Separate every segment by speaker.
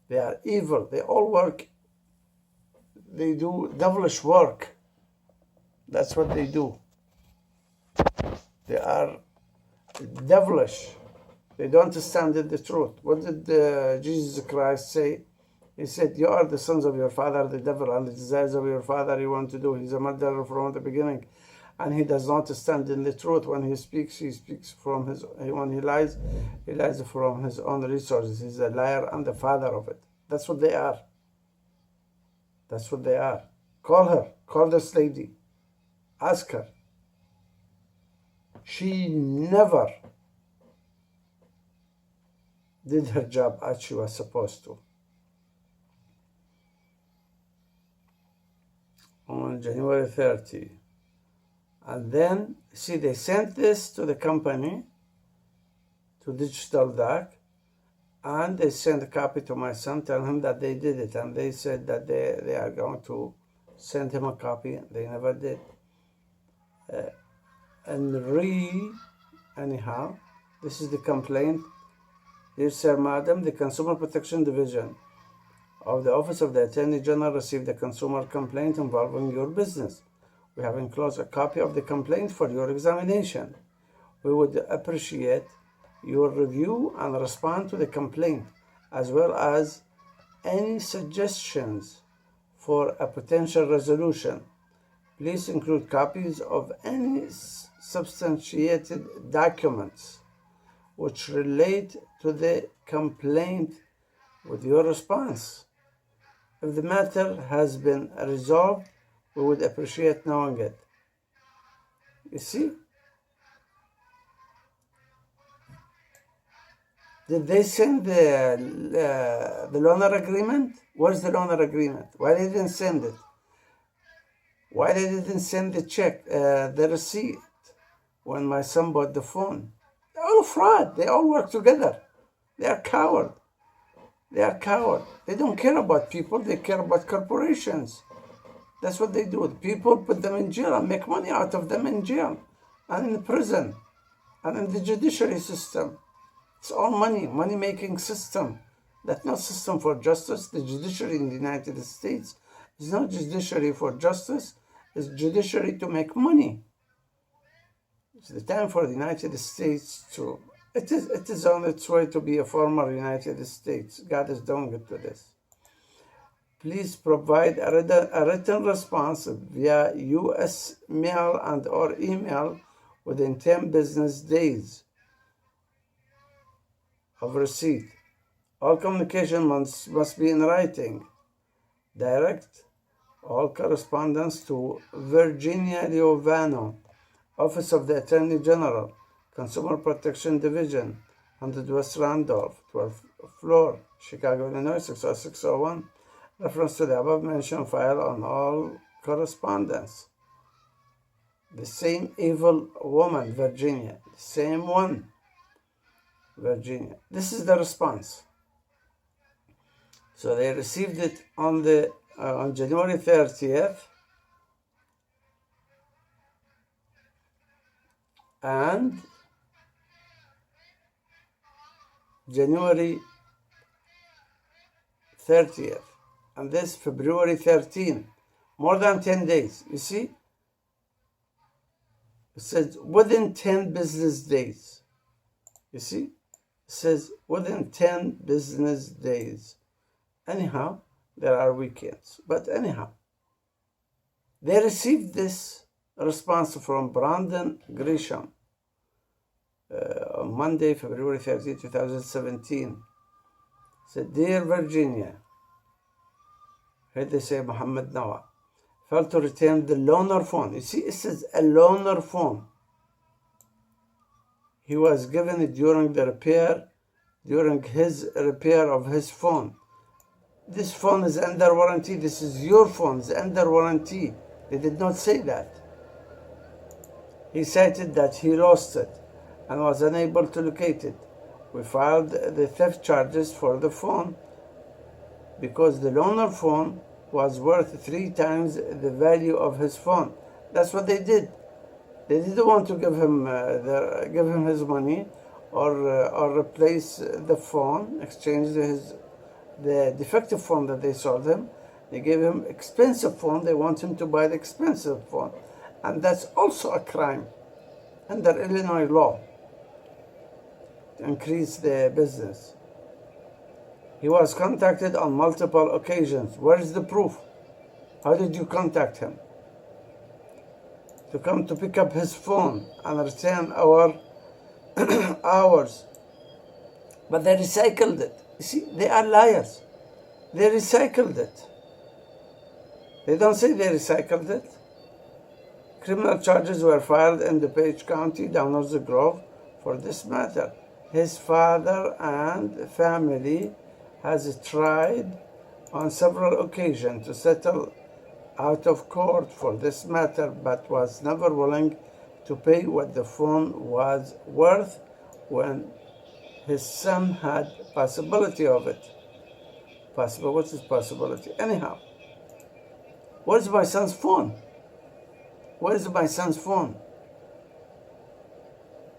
Speaker 1: They are evil. They all work. They do devilish work. That's what they do. They are devilish. They don't stand in the truth. What did Jesus Christ say? He said, you are the sons of your father, the devil, and the desires of your father you want to do. He's a murderer from the beginning, and he does not stand in the truth. When he speaks from his, when he lies from his own resources. He's a liar and the father of it. That's what they are. That's what they are. Call her. Call this lady. Ask her. She never did her job as she was supposed to. On January 30. And then, see, they sent this to the company, to Digital Duck, and they sent a copy to my son, telling him that they did it. And they said that they are going to send him a copy. They never did. Anyhow, this is the complaint. Dear Sir, Madam, the Consumer Protection Division of the Office of the Attorney General received a consumer complaint involving your business. We have enclosed a copy of the complaint for your examination. We would appreciate your review and respond to the complaint, as well as any suggestions for a potential resolution. Please include copies of any substantiated documents which relate to the complaint with your response. If the matter has been resolved, we would appreciate knowing it. You see? Did they send the loaner agreement? Where's the loaner agreement? Why they didn't send it? Why they didn't send the check, the receipt, when my son bought the phone? They're all fraud. They all work together. They are coward. They are coward. They don't care about people. They care about corporations. That's what they do. The people put them in jail and make money out of them in jail and in the prison and in the judiciary system. It's all money, money-making system. That's not system for justice. The judiciary in the United States is not judiciary for justice. It's judiciary to make money. It's the time for the United States to... It is on its way to be a former United States. God is doing it to this. Please provide a written response via U.S. mail and or email within 10 business days of receipt. All communication must be in writing. Direct all correspondence to Virginia Liovano, Office of the Attorney General, Consumer Protection Division, 100 West Randolph, 12th floor, Chicago, Illinois, 60601. Reference to the above-mentioned file on all correspondence. The same evil woman, Virginia. The same one, Virginia. This is the response. So they received it on January 30th. And January 30th. And this February 13th. More than 10 days. You see? It says within 10 business days. You see? It says within 10 business days. Anyhow, there are weekends. But anyhow, they received this response from Brandon Grisham on Monday, February 30, 2017. Said, Dear Virginia, here they say Muhammad Nawa, failed to return the loaner phone. You see, it says a loaner phone. He was given it during his repair of his phone. This phone is under warranty. This is your phone. It's under warranty. They did not say that. He cited that he lost it and was unable to locate it. We filed the theft charges for the phone because the loaner phone was worth 3 times the value of his phone. That's what they did. They didn't want to give him his money or replace the phone, exchange the defective phone that they sold him. They gave him expensive phone. They want him to buy the expensive phone. And that's also a crime under Illinois law to increase the business. He was contacted on multiple occasions. Where is the proof? How did you contact him? To come to pick up his phone and return our hours. But they recycled it. You see, they are liars. They recycled it. They don't say they recycled it. Criminal charges were filed in DuPage County, Downers Grove, for this matter. His father and family has tried on several occasions to settle out of court for this matter, but was never willing to pay what the phone was worth when his son had possibility of it. Possible, what is possibility? Anyhow, where's my son's phone? Where's my son's phone?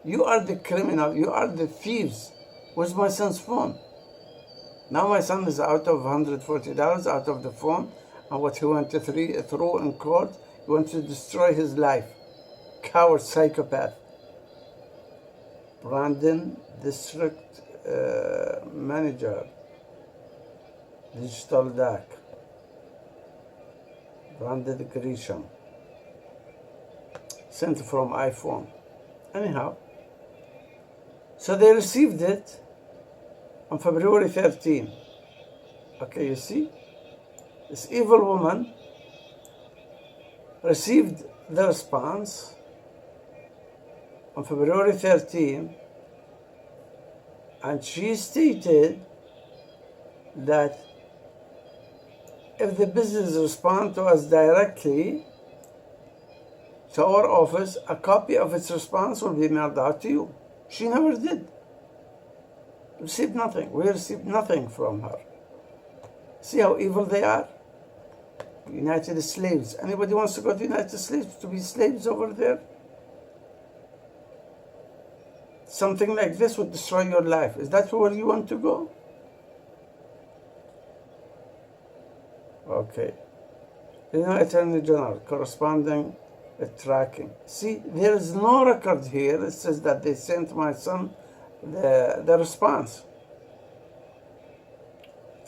Speaker 1: You are the criminal, you are the thieves. Where's my son's phone? Now my son is out of $140 out of the phone, and what he went through in court, he wants to destroy his life. Coward psychopath. Brandon, District Manager, Digital DAC. Brandon Grisham. Sent from iPhone. Anyhow, so they received it on February 13. Okay, you see? This evil woman received the response on February 13, and she stated that if the business respond to us directly to our office, a copy of its response will be mailed out to you. She never did. Received nothing. We received nothing from her. See how evil they are? United Slaves. Anybody wants to go to United Slaves to be slaves over there? Something like this would destroy your life. Is that where you want to go? Okay. Illinois Attorney General, corresponding tracking. See, there is no record here. It says that they sent my son the response.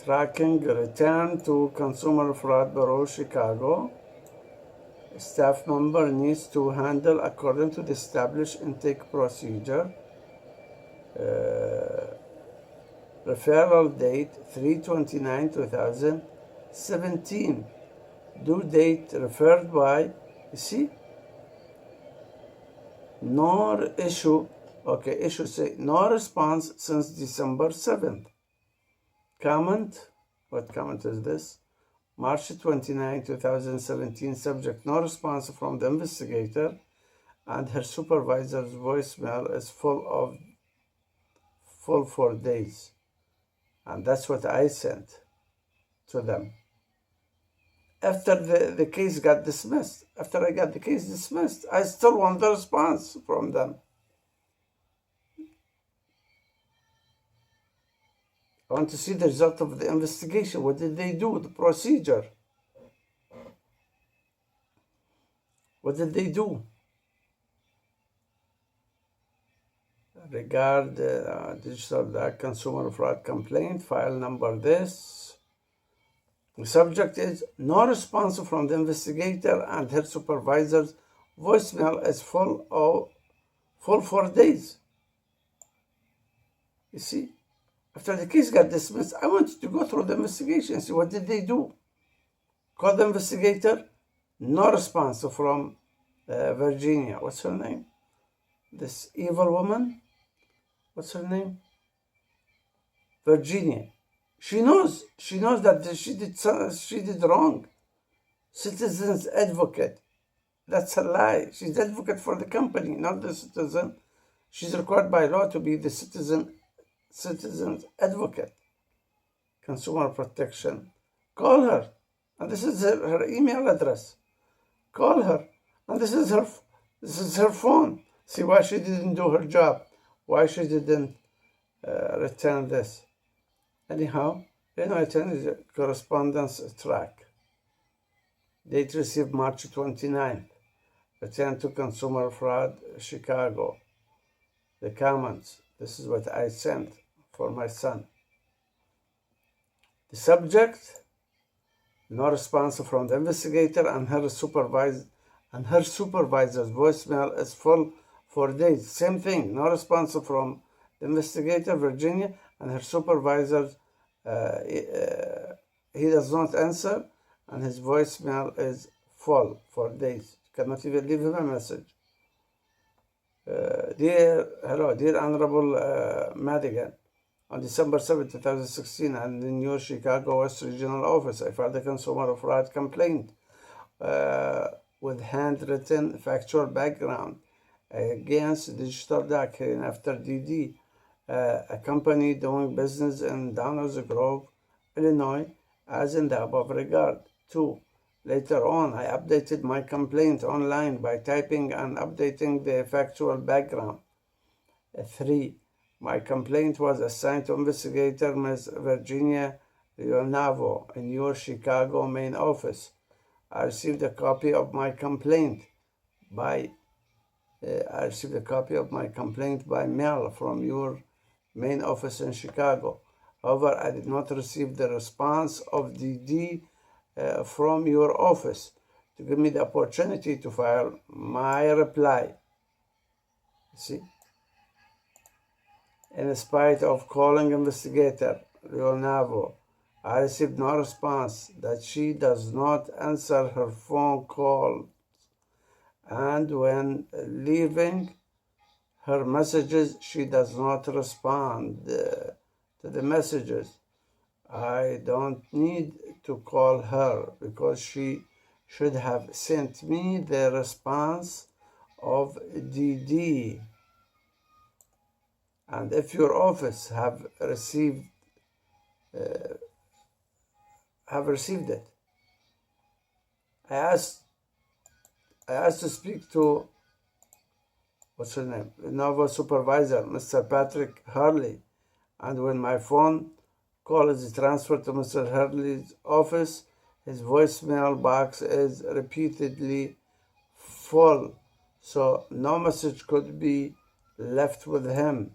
Speaker 1: Tracking return to Consumer Fraud Bureau, Chicago. Staff member needs to handle according to the established intake procedure. Referral date 3/29/2017. Due date referred by, you see? No issue, okay, issue say no response since December 7th. Comment, what comment is this? March 29, 2017, subject, no response from the investigator, and her supervisor's voicemail is full for days. And that's what I sent to them. After the case got dismissed, after I got the case dismissed, I still want the response from them. I want to see the result of the investigation. What did they do? The procedure. What did they do? Regard digital consumer fraud complaint, file number this. The subject is no response from the investigator, and her supervisor's voicemail is full for days. You see? After the case got dismissed, I wanted to go through the investigation and see what did they do. Call the investigator, no response from Virginia. What's her name? This evil woman. What's her name? Virginia. She knows that she did wrong. Citizen's advocate. That's a lie. She's advocate for the company, not the citizen. She's required by law to be the citizen's advocate. Consumer protection. Call her. And this is her email address. Call her. And this is her phone. See why she didn't do her job. Why she didn't return this. Anyhow, Illinois Attorney Correspondence Track. Date received March 29th. Return to Consumer Fraud, Chicago. The comments. This is what I sent for my son. The subject, no response from the investigator, and her supervisor's voicemail is full for days. Same thing, no response from the investigator, Virginia, and her supervisor. He does not answer, and his voicemail is full for days. You cannot even leave him a message. Dear Honorable Madigan, on December 7, 2016, and in your Chicago West Regional Office, I filed a consumer fraud complaint with handwritten factual background against Digital Duck after DD, a company doing business in Downers Grove, Illinois, as in the above regard. 2. Later on, I updated my complaint online by typing and updating the factual background. 3. My complaint was assigned to investigator Ms. Virginia Leonavo in your Chicago main office. I received a copy of my complaint by mail from your main office in Chicago. However, I did not receive the response of DD from your office to give me the opportunity to file my reply. See? In spite of calling investigator Leonavo, I received no response, that she does not answer her phone call, and when leaving her messages, she does not respond to the messages. I don't need to call her because she should have sent me the response of DD. And if your office have received it, I asked to speak to what's her name, Nova supervisor, Mr. Patrick Hurley, and when my phone call is transferred to Mr. Hurley's office, his voicemail box is repeatedly full, so no message could be left with him.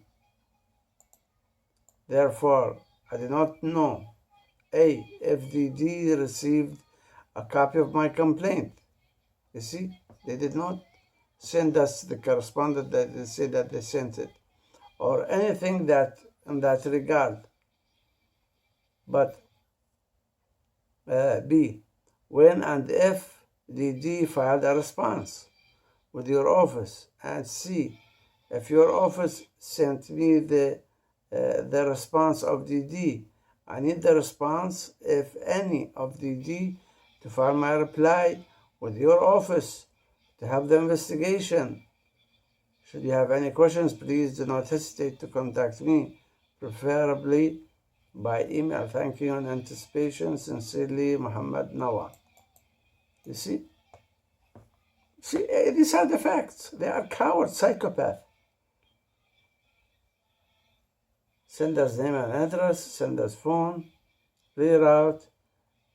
Speaker 1: Therefore, I do not know, A, if DD received a copy of my complaint. You see, they did not send us the correspondence that they said that they sent it, or anything that in that regard. But B, when and if DD filed a response with your office, and C, if your office sent me the response of DD. I need the response, if any, of DD to file my reply with your office to have the investigation. Should you have any questions, please do not hesitate to contact me, preferably by email. Thank you in anticipation. Sincerely, Muhammad Nawar. You see? These are the facts. They are cowards, psychopaths. Sender's name and address, sender's phone, reroute.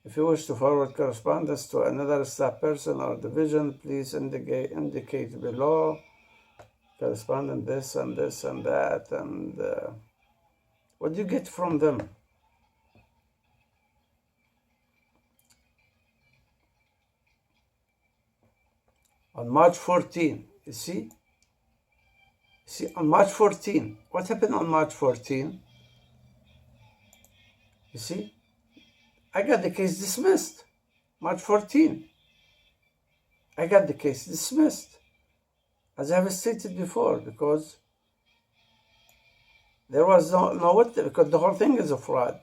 Speaker 1: If you wish to forward correspondence to another staff person or division, please indicate below. Correspondent this and this and that, and what do you get from them? On March 14, you see, on March 14, what happened on March 14? You see, I got the case dismissed. March 14, I got the case dismissed, as I have stated before, because there was no witness, because the whole thing is a fraud.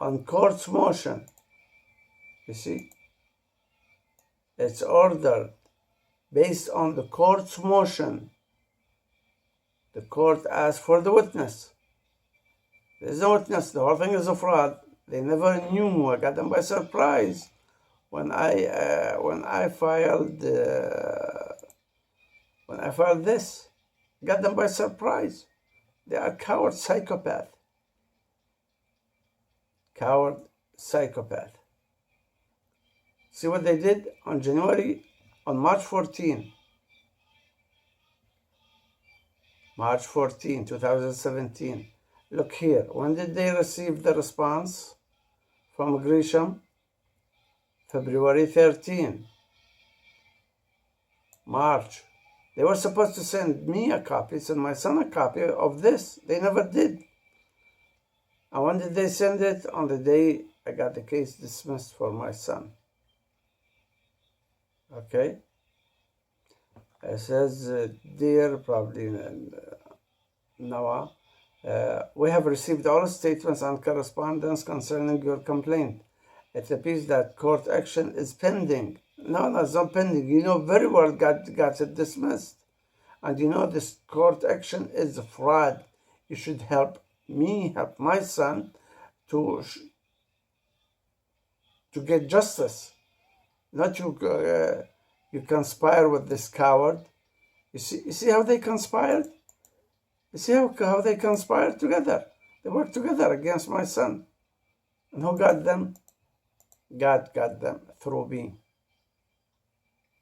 Speaker 1: On court's motion, you see, it's ordered based on the court's motion. The court asked for the witness. There's no witness. The whole thing is a fraud. They never knew. I got them by surprise when I filed this. Got them by surprise. They are coward psychopaths. Coward, psychopath. See what they did on March 14, 2017. Look here. When did they receive the response from Grisham? February 13. March. They were supposed to send me a copy, send my son a copy of this. They never did. And when did they send it? On the day I got the case dismissed for my son. Okay? It says, dear, probably Noah, we have received all statements and correspondence concerning your complaint. It appears that court action is pending. No, it's not pending. You know very well got it dismissed. And you know this court action is a fraud. You should help me, help my son to get justice. Not you conspire with this coward. You see how they conspired? You see how they conspired together? They worked together against my son. And who got them? God got them through me.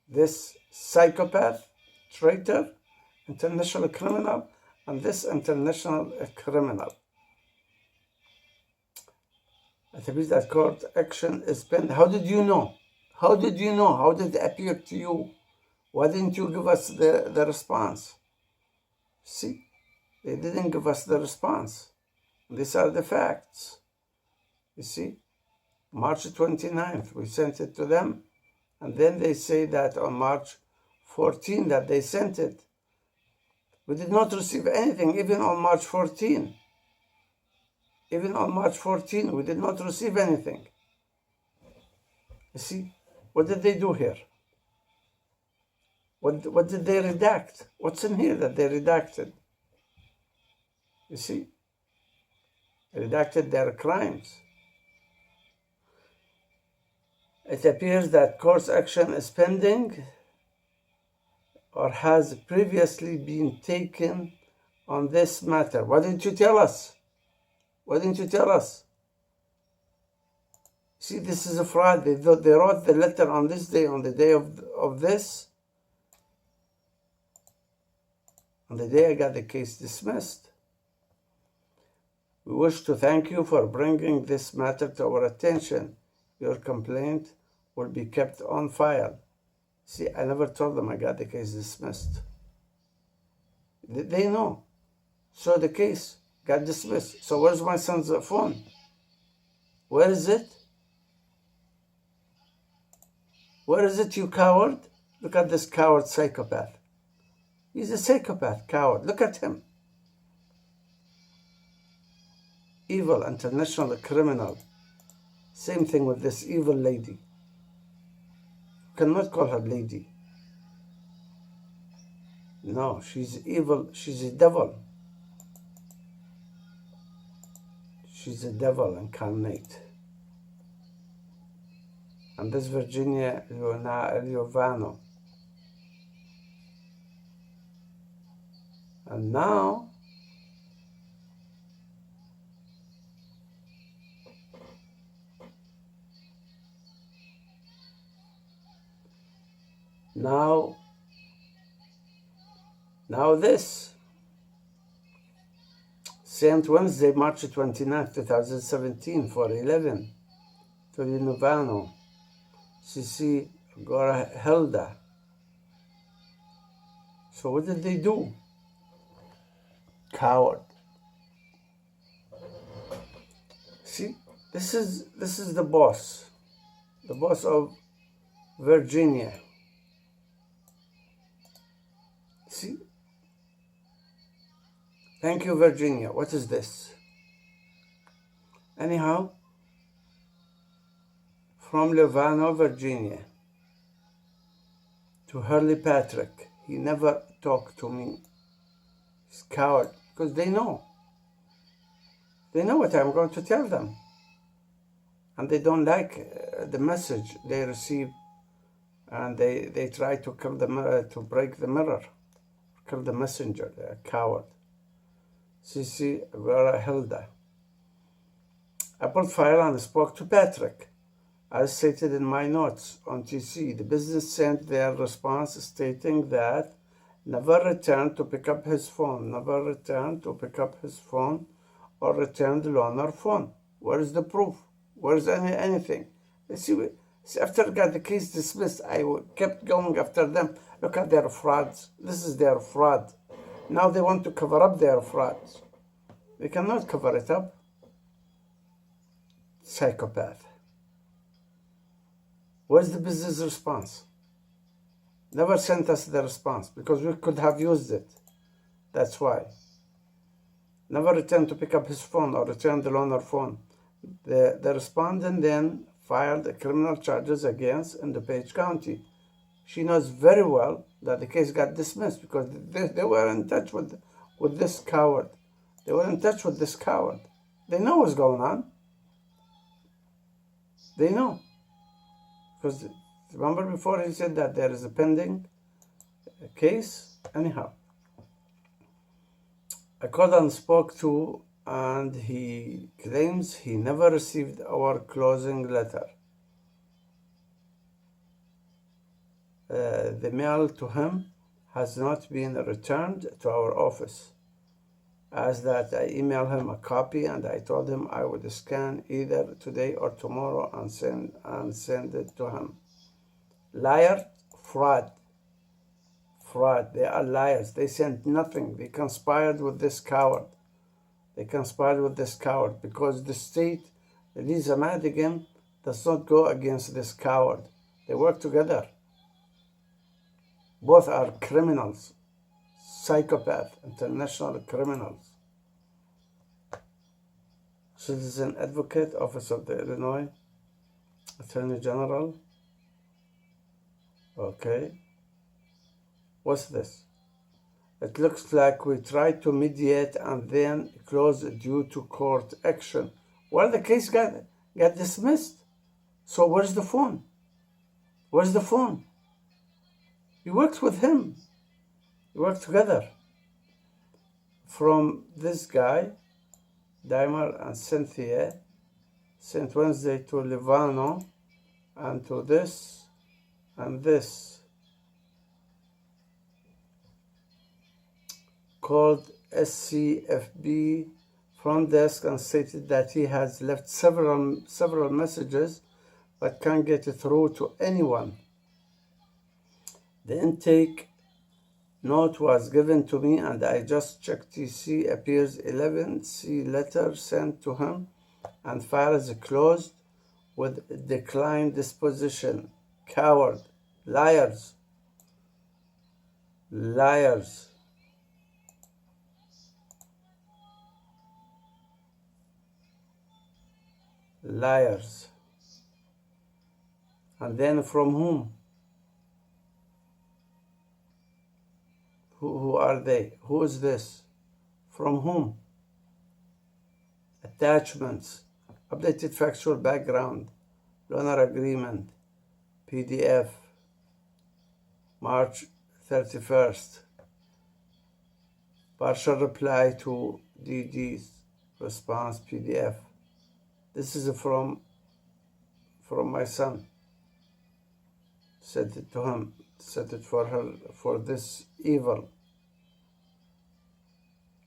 Speaker 1: This psychopath, traitor, international criminal, and this international criminal. It appears that court action is pending. How did you know? How did you know? How did it appear to you? Why didn't you give us the response? See, they didn't give us the response. These are the facts. You see, March 29th, we sent it to them. And then they say that on March 14 that they sent it. We did not receive anything, even on March 14. Even on March 14, we did not receive anything. You see, what did they do here? What did they redact? What's in here that they redacted? You see, they redacted their crimes. It appears that court action is pending or has previously been taken on this matter. Why didn't you tell us? Why didn't you tell us? See, this is a fraud. They wrote the letter on this day, on the day of this. On the day I got the case dismissed. We wish to thank you for bringing this matter to our attention. Your complaint will be kept on file. See, I never told them I got the case dismissed. They know. So the case got dismissed. So where's my son's phone? Where is it? Where is it, you coward? Look at this coward psychopath. He's a psychopath, coward. Look at him. Evil, international criminal. Same thing with this evil lady. You cannot call her lady. No, she's evil. She's a devil. She's a devil incarnate. And this Virginia Liovano. And now, this. Saint Wednesday, March 29th, 2017, 4:11. To Liovano. Cici Gora Hilda. So what did they do? Coward. See, this is the boss of Virginia. See? Thank you, Virginia. What is this? Anyhow, from Liovano, Virginia, to Hurley Patrick. He never talked to me. He's a coward, because they know. They know what I'm going to tell them. And they don't like the message they receive. And they try to kill the mirror, to break the mirror. Kill the messenger, they're a coward. Cici Vera Hilda. I pulled file and spoke to Patrick. As stated in my notes on TC, the business sent their response stating that never returned to pick up his phone, never returned to pick up his phone or return the loaner phone. Where is the proof? Where is anything? See, after I got the case dismissed, I kept going after them. Look at their frauds. This is their fraud. Now they want to cover up their frauds. They cannot cover it up. Psychopath. Where's the business response? Never sent us the response because we could have used it. That's why. Never returned to pick up his phone or return the loaner phone. The respondent then filed criminal charges against in DuPage County. She knows very well that the case got dismissed because they were in touch with this coward. They were in touch with this coward. They know what's going on. They know. Because remember before he said that there is a pending case? Anyhow. I called and spoke to, and he claims he never received our closing letter. The mail to him has not been returned to our office. As that, I emailed him a copy and I told him I would scan either today or tomorrow and send it to him. Liar, fraud. They are liars. They sent nothing. They conspired with this coward. Because the state, Lisa Madigan, does not go against this coward. They work together. Both are criminals, psychopath, international criminals. Citizen Advocate, Office of the Illinois Attorney General. Okay. What's this? It looks like we tried to mediate and then closed due to court action. Well, the case got dismissed. So where's the phone? You worked with him. You worked together. From this guy, Dimer and Cynthia, sent Wednesday to Livano and to this and this. Called SCFB front desk and stated that he has left several messages but can't get it through to anyone. The intake note was given to me and I just checked TC. Appears 11C letter sent to him and file is closed with declined disposition. Coward. Liars. And then from whom? Who are they? Who is this? From whom? Attachments. Updated factual background. Loaner agreement. PDF. March 31st. Partial reply to DD's response PDF. This is from my son. Sent it to him. Sent it for her, for this evil.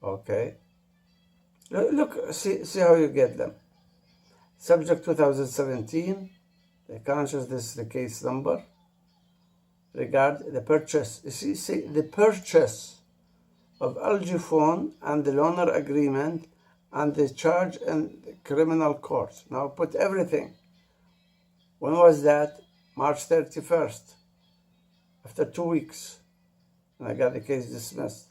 Speaker 1: Okay. Look, see how you get them. Subject 2017. The conscious, this is the case number. Regard the purchase. You see the purchase of LG phone and the loaner agreement and the charge in the criminal court. Now put everything. When was that? March 31st. After 2 weeks. And I got the case dismissed.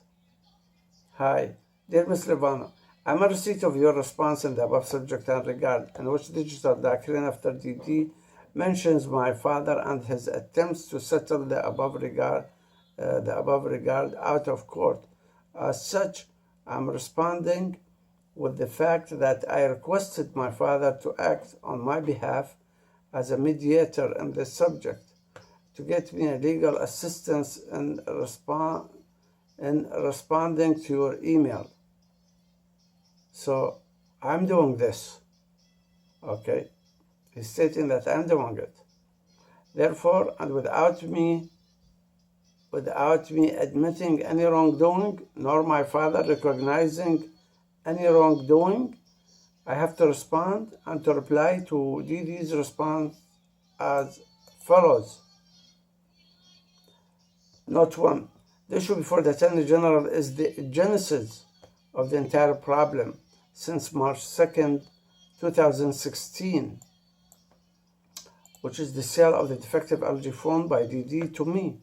Speaker 1: Hi. Dear Ms. Livano, I'm a receipt of your response in the above subject and regard, in which digital document after DD mentions my father and his attempts to settle the above regard out of court. As such, I'm responding with the fact that I requested my father to act on my behalf as a mediator in this subject to get me a legal assistance in responding to your email. So I'm doing this. Okay, he's stating that I'm doing it. Therefore, and without me admitting any wrongdoing, nor my father recognizing any wrongdoing, I have to respond and to reply to DD's response as follows. Note 1. The issue before the Attorney General is the genesis of the entire problem since March 2nd, 2016, which is the sale of the defective LG phone by DD to me.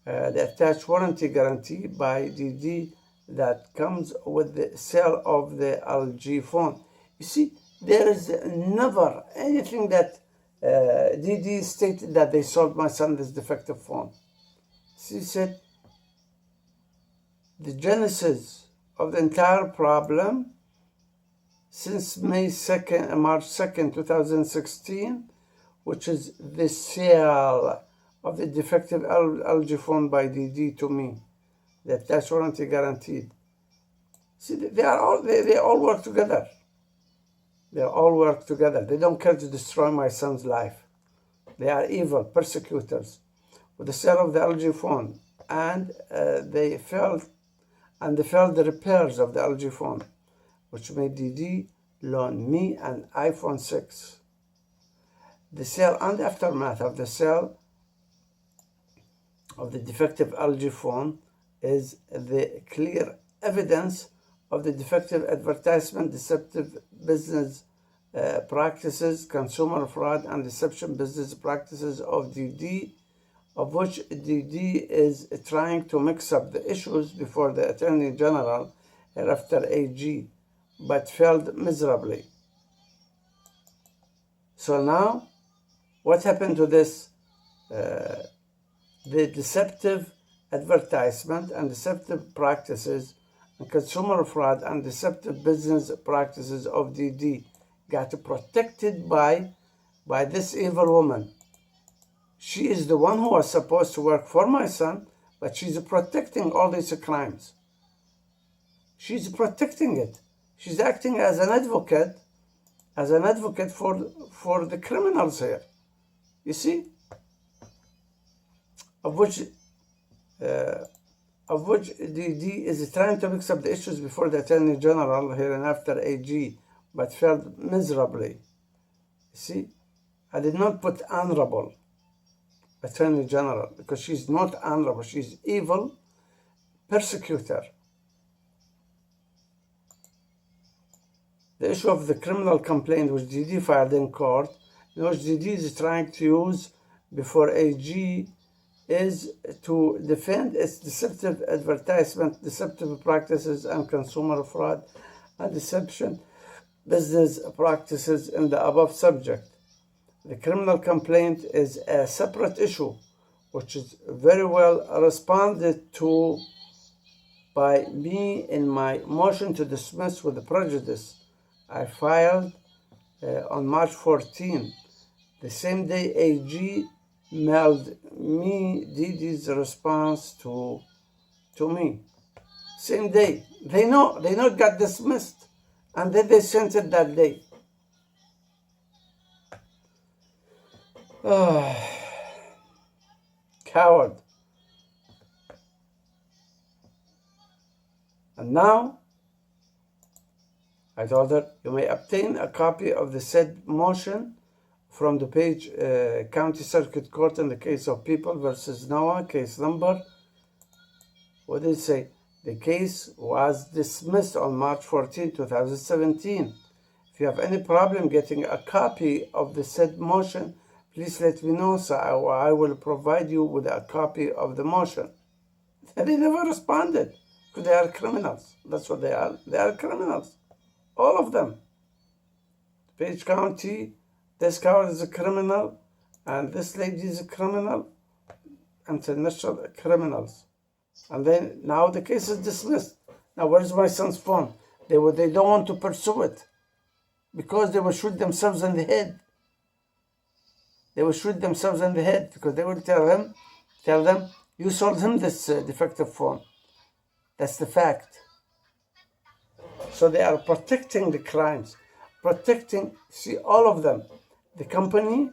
Speaker 1: The attached warranty guarantee by DD that comes with the sale of the LG phone. You see, there is never anything that DD stated that they sold my son this defective phone. She said the genesis of the entire problem since March 2nd, 2016, which is the sale of the defective LG phone by DD to me, the attached warranty guaranteed. See, they all work together. They all work together. They don't care to destroy my son's life. They are evil persecutors. With the sale of the LG phone, and they failed the repairs of the LG phone, which made DD loan me an iPhone 6. The sale and aftermath of the sale of the defective LG phone is the clear evidence of the defective advertisement, deceptive business practices, consumer fraud, and deception business practices of DD, of which DD is trying to mix up the issues before the Attorney General hereafter AG, but failed miserably. So now, what happened to this? The deceptive advertisement and deceptive practices and consumer fraud and deceptive business practices of DD got protected by this evil woman. She is the one who was supposed to work for my son, but she's protecting all these crimes. She's protecting it. She's acting as an advocate for the criminals here. You see? Of which DD is trying to mix up the issues before the Attorney General hereinafter AG, but failed miserably. You see? I did not put honorable Attorney General because she's not honorable. She's evil persecutor. The issue of the criminal complaint which DD filed in court, which DD is trying to use before AG, is to defend its deceptive advertisement, deceptive practices, and consumer fraud and deception business practices in the above subject. The criminal complaint is a separate issue, which is very well responded to by me in my motion to dismiss with prejudice I filed on March 14. The same day AG mailed me DD's response to me. Same day. They know it got dismissed, and then they sent it that day. Coward. And now, I told her, you may obtain a copy of the said motion from DuPage County Circuit Court in the case of People versus Noah, case number. What did it say? The case was dismissed on March 14, 2017. If you have any problem getting a copy of the said motion, please let me know, so I will provide you with a copy of the motion. They never responded because they are criminals. That's what they are. They are criminals. All of them. DuPage County, this coward is a criminal, and this lady is a criminal, international criminals. And then now the case is dismissed. Now where's my son's phone? They don't want to pursue it because they will shoot themselves in the head. They will shoot themselves in the head because they will tell them, you sold him this defective phone. That's the fact. So they are protecting the crimes, protecting, see, all of them. The company,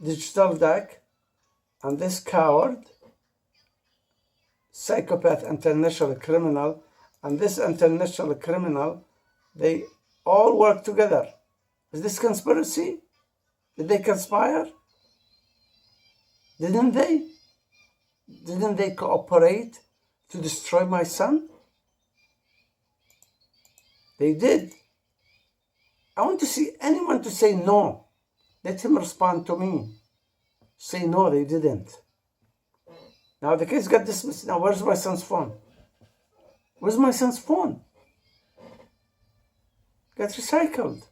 Speaker 1: Digital Duck, and this coward, psychopath, international criminal, and this international criminal, they all work together. Is this conspiracy? Did they conspire? Didn't they? Didn't they cooperate to destroy my son? They did. I want to see anyone to say no. Let him respond to me. Say no, they didn't. Now the case got dismissed. Now where's my son's phone? Where's my son's phone? Got recycled.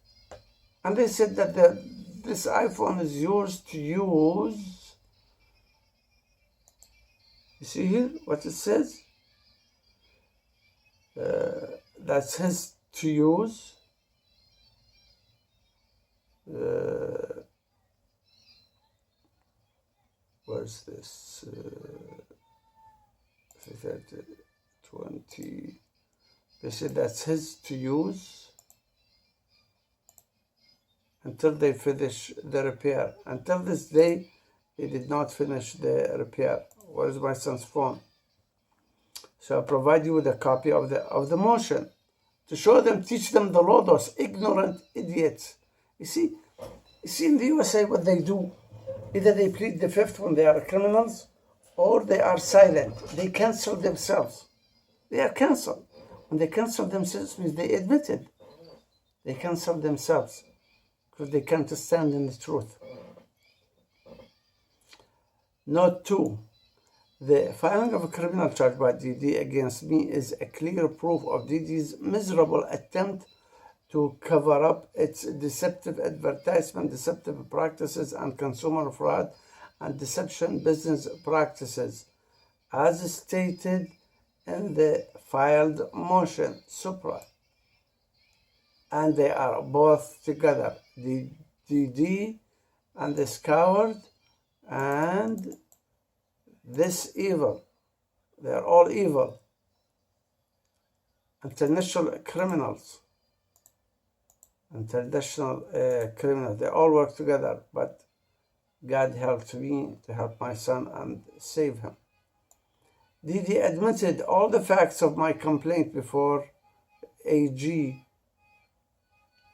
Speaker 1: And they said that this iPhone is yours to use. You see here what it says? That's his to use. Where's this? 20. They said that's his to use until they finish the repair. Until this day, they did not finish the repair. Where's my son's phone? So I provide you with a copy of the motion to show them, teach them the law, those ignorant idiots. You see in the USA what they do. Either they plead the fifth when they are criminals, or they are silent. They cancel themselves. They are canceled. When they cancel themselves, means they admitted. They cancel themselves because they can't stand in the truth. Note 2. The filing of a criminal charge by DD against me is a clear proof of DD's miserable attempt to cover up its deceptive advertisement, deceptive practices, and consumer fraud and deception business practices, as stated in the filed motion, Supra. And they are both together, the DD and this coward and this evil. They are all evil. International criminals. They all work together, but God helped me to help my son and save him. DD admitted all the facts of my complaint before AG.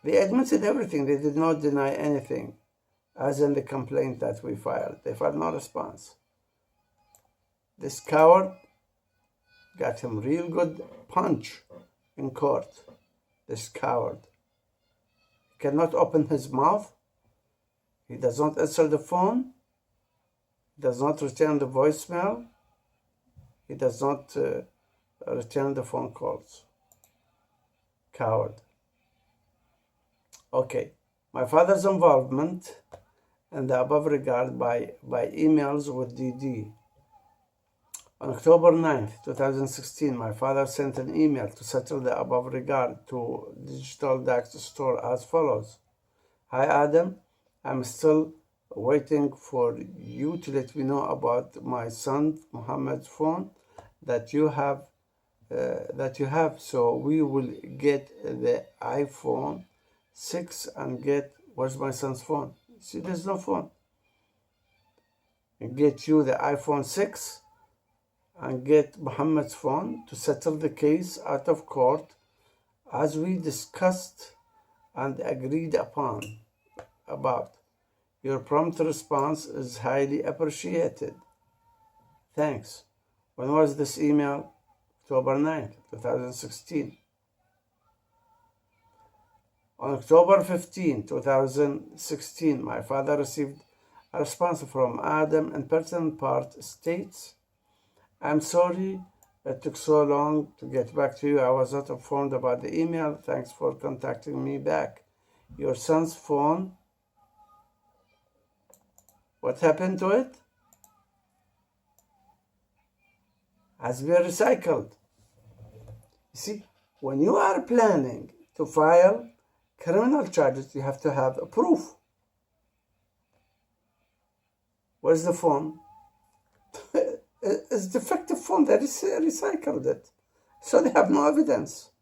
Speaker 1: They admitted everything. They did not deny anything, as in the complaint that we filed. They filed no response. This coward got him real good punch in court. This coward cannot open his mouth. He does not answer the phone. He does not return the voicemail. He does not return the phone calls. Coward. Okay. My father's involvement in the above regard by emails with DD. On October 9th, 2016, my father sent an email to settle the above regard to Digital Duck's store as follows. Hi Adam, I'm still waiting for you to let me know about my son Muhammad's phone that you have, so we will get the iPhone 6 and get, where's my son's phone? See, there's no phone. And get you the iPhone 6 and get Muhammad's phone to settle the case out of court as we discussed and agreed upon. About your prompt response is highly appreciated. Thanks. When was this email? October 9th, 2016. On October 15, 2016, my father received a response from Adam in pertinent part states, I'm sorry it took so long to get back to you. I was not informed about the email. Thanks for contacting me back. Your son's phone, what happened to it? Has been recycled. You see, when you are planning to file criminal charges, you have to have a proof. Where's the phone? It's a defective phone. They recycled it. So they have no evidence.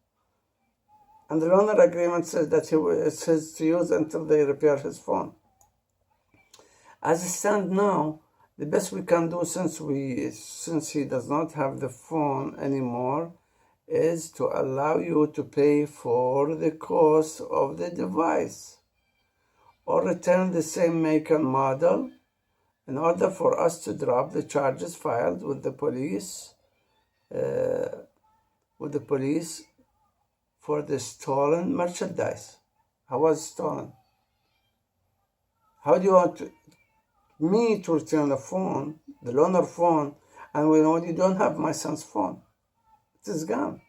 Speaker 1: And the loaner agreement says that it's his to use until they repair his phone. As it stands now, the best we can do, since he does not have the phone anymore, is to allow you to pay for the cost of the device or return the same make and model in order for us to drop the charges filed with the police for the stolen merchandise. How was it stolen? How do you want me to return the phone, the loaner phone, and when you don't have my son's phone? It is gone.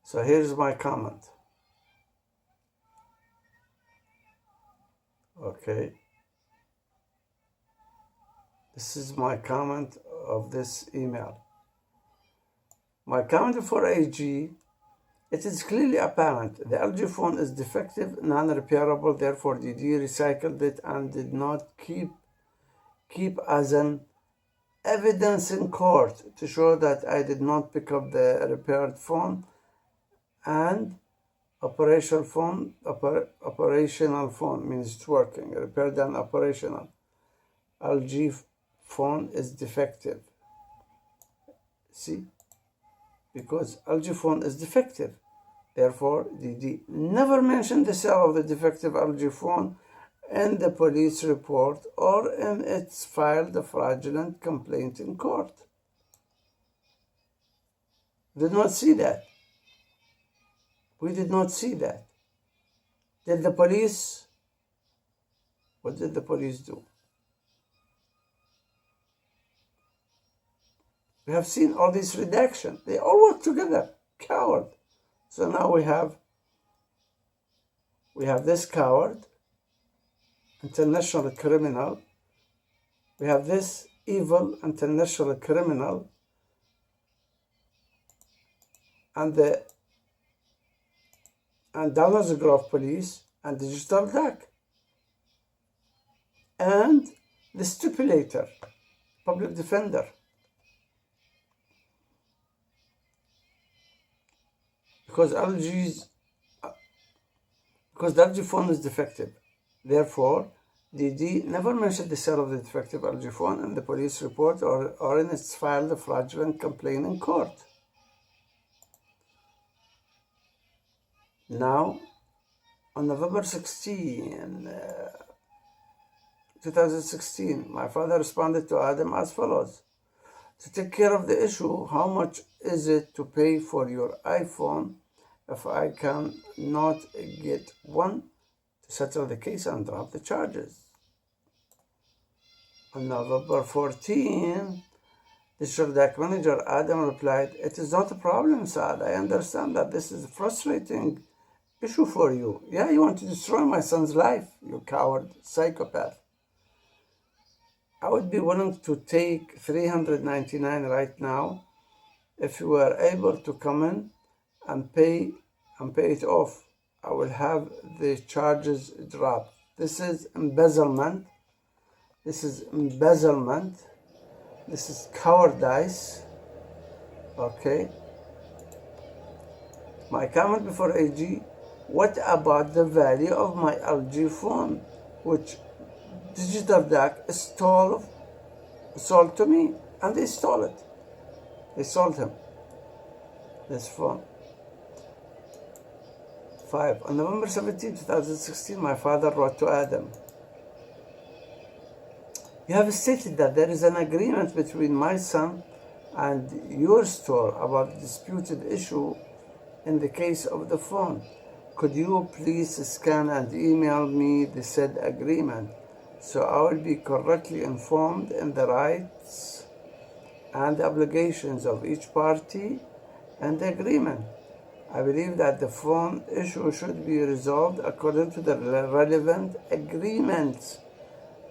Speaker 1: So here's my comment. Okay. This is my comment of this email. My comment for AG: it is clearly apparent the LG phone is defective, non-repairable, therefore DD recycled it and did not keep as an evidence in court to show that I did not pick up the repaired phone and operational phone means it's working, repaired and operational. LG phone is defective. See? Because LG phone is defective. Therefore, DD never mentioned the sale of the defective LG phone in the police report or in its filed a fraudulent complaint in court. Did not see that. We did not see that. What did the police do? We have seen all these redaction. They all work together. Coward. So now we have this coward, international criminal. We have this evil international criminal and Dallas Grove police and digital duck and the stipulator, public defender. Because the LG phone is defective. Therefore, DD never mentioned the sale of the defective LG phone in the police report or in its filed a fraudulent complaint in court. Now, on November 16, 2016, my father responded to Adam as follows: to take care of the issue, how much is it to pay for your iPhone if I cannot get one to settle the case and drop the charges? On November 14, the Shurdak manager Adam replied, it is not a problem, Saad. I understand that this is a frustrating issue for you. Yeah, you want to destroy my son's life, you coward psychopath. I would be willing to take $399 right now if you were able to come in and pay it off. I will have the charges dropped. This is embezzlement. This is cowardice. Okay. My comment before AG: what about the value of my LG phone, which Digital Duck sold to me, and they stole it. They sold him this phone. 5. On November 17, 2016, my father wrote to Adam: you have stated that there is an agreement between my son and your store about the disputed issue in the case of the phone. Could you please scan and email me the said agreement so I will be correctly informed in the rights and obligations of each party and the agreement? I believe that the phone issue should be resolved according to the relevant agreements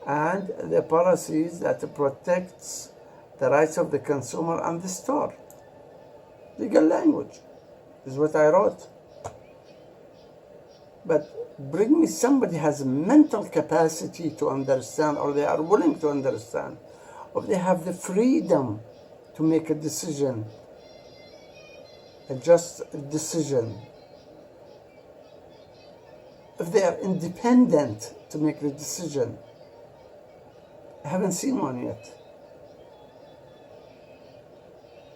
Speaker 1: and the policies that protects the rights of the consumer and the store. Legal language is what I wrote. But bring me somebody who has mental capacity to understand, or they are willing to understand, or they have the freedom to make a decision. a just decision, if they are independent to make the decision. I haven't seen one yet.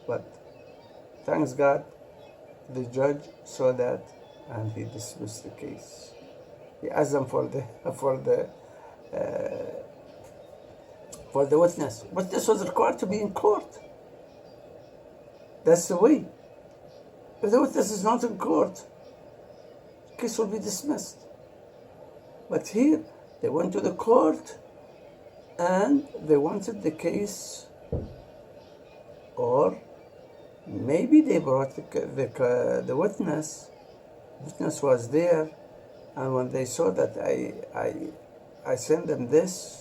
Speaker 1: But thanks God, the judge saw that and he dismissed the case. He asked them for the witness. Witness was required to be in court. That's the way. If the witness is not in court, the case will be dismissed. But here, they went to the court and they wanted the case, or maybe they brought the witness. The witness was there, and when they saw that I sent them this,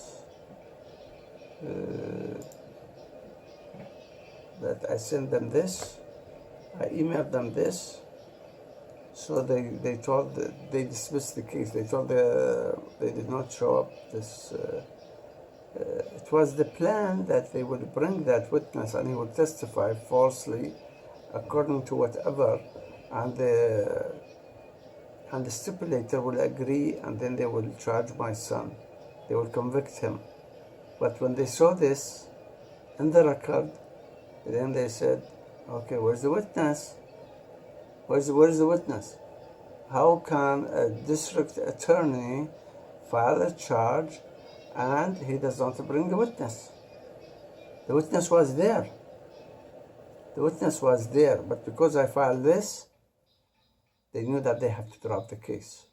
Speaker 1: I emailed them this, so they told, they dismissed the case. They told they did not show up this. It was the plan that they would bring that witness and he would testify falsely according to whatever, and the stipulator will agree, and then they will charge my son. They will convict him. But when they saw this in the record, then they said, okay, where's the witness? Where's the witness? How can a district attorney file a charge and he does not bring the witness? The witness was there. The witness was there, but because I filed this, they knew that they have to drop the case.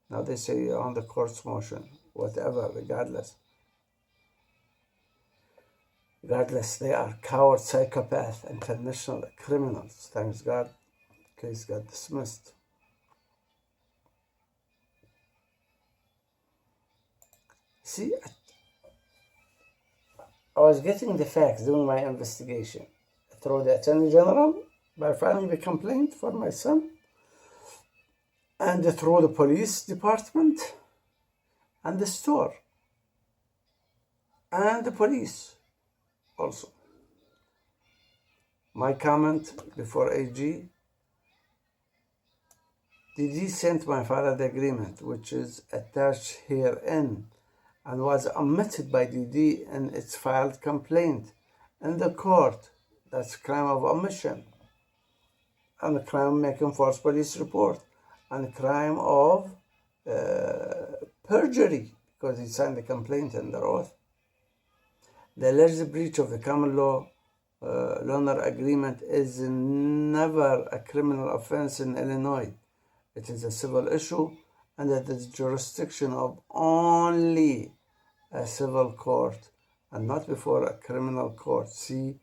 Speaker 1: Now they say on the court's motion, whatever, regardless. Regardless, they are coward, psychopath, international criminals. Thanks God, the case got dismissed. See, I was getting the facts during my investigation through the Attorney General by filing the complaint for my son, and through the police department, and the store, and the police also. My comment before AG, DD sent my father the agreement, which is attached herein, and was omitted by DD in its filed complaint in the court. That's crime of omission, and a crime of making false police report, and a crime of perjury, because he signed the complaint under oath. The alleged breach of the common law loaner agreement is never a criminal offense in Illinois. It is a civil issue under the jurisdiction of only a civil court and not before a criminal court. See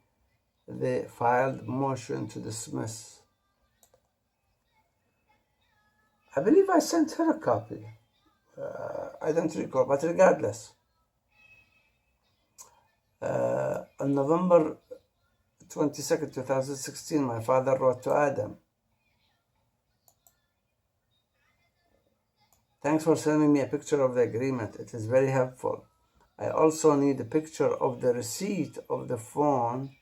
Speaker 1: the filed motion to dismiss. I believe I sent her a copy. I don't recall, but regardless. On November 22nd, 2016, my father wrote to Adam, "Thanks for sending me a picture of the agreement. It is very helpful. I also need a picture of the receipt of the phone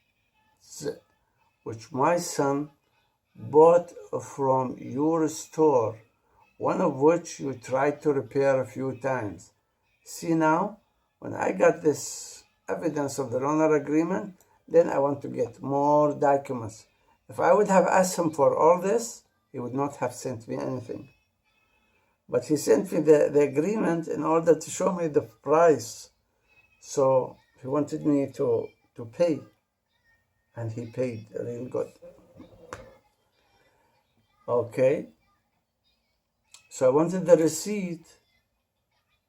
Speaker 1: which my son bought from your store, one of which you tried to repair a few times. See now, when I got this evidence of the loaner agreement, then I want to get more documents. If I would have asked him for all this, he would not have sent me anything. But he sent me the agreement in order to show me the price. So he wanted me to pay, and he paid real good. Okay. So I wanted the receipt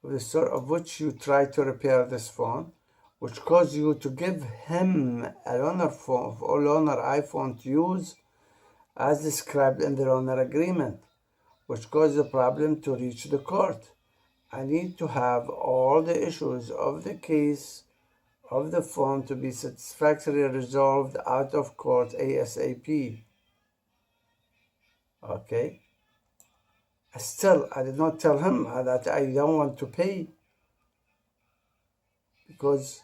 Speaker 1: of the store of which you tried to repair this phone, which caused you to give him a loaner phone or loaner iPhone to use as described in the loaner agreement, which caused the problem to reach the court. I need to have all the issues of the case of the phone to be satisfactorily resolved out of court ASAP. Okay. Still, I did not tell him that I don't want to pay, because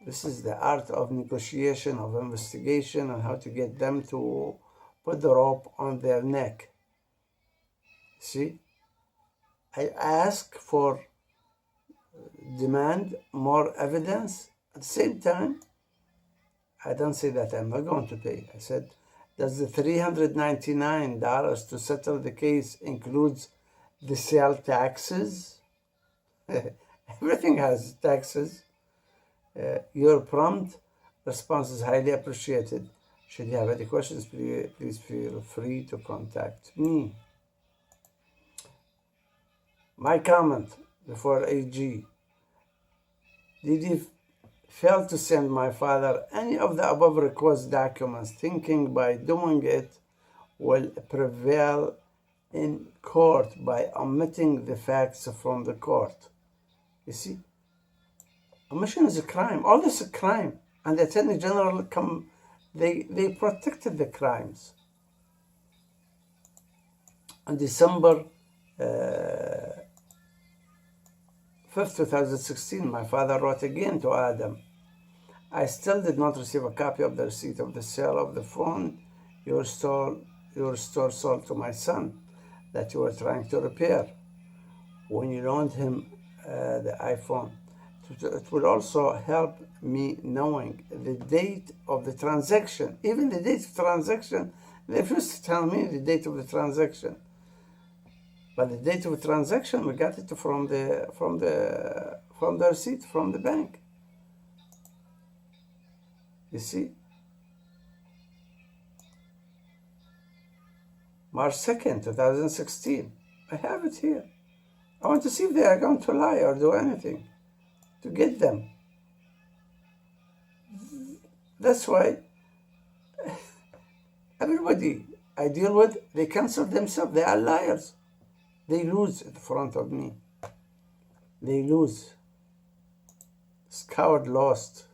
Speaker 1: this is the art of negotiation, of investigation, and how to get them to put the rope on their neck. See, I ask for, demand more evidence. At the same time, I don't say that I'm not going to pay. I said, does the $399 to settle the case includes the sale taxes? Everything has taxes. Your prompt response is highly appreciated. Should you have any questions, please feel free to contact me. My comment before AG. Did you fail to send my father any of the above request documents, thinking by doing it will prevail in court by omitting the facts from the court? You see, omission is a crime. All this is a crime. And the Attorney General they protected the crimes. On December 5th, 2016, my father wrote again to Adam, I still did not receive a copy of the receipt of the sale of the phone your store sold to my son that you were trying to repair when you loaned him the iPhone. It will also help me knowing the date of the transaction. Even the date of transaction, they refused to tell me the date of the transaction. But the date of the transaction, we got it from the receipt from the bank. You see, March 2nd, 2016. I have it here. I want to see if they are going to lie or do anything to get them. That's why everybody I deal with, they cancel themselves. They are liars. They lose in front of me. They lose. This coward lost.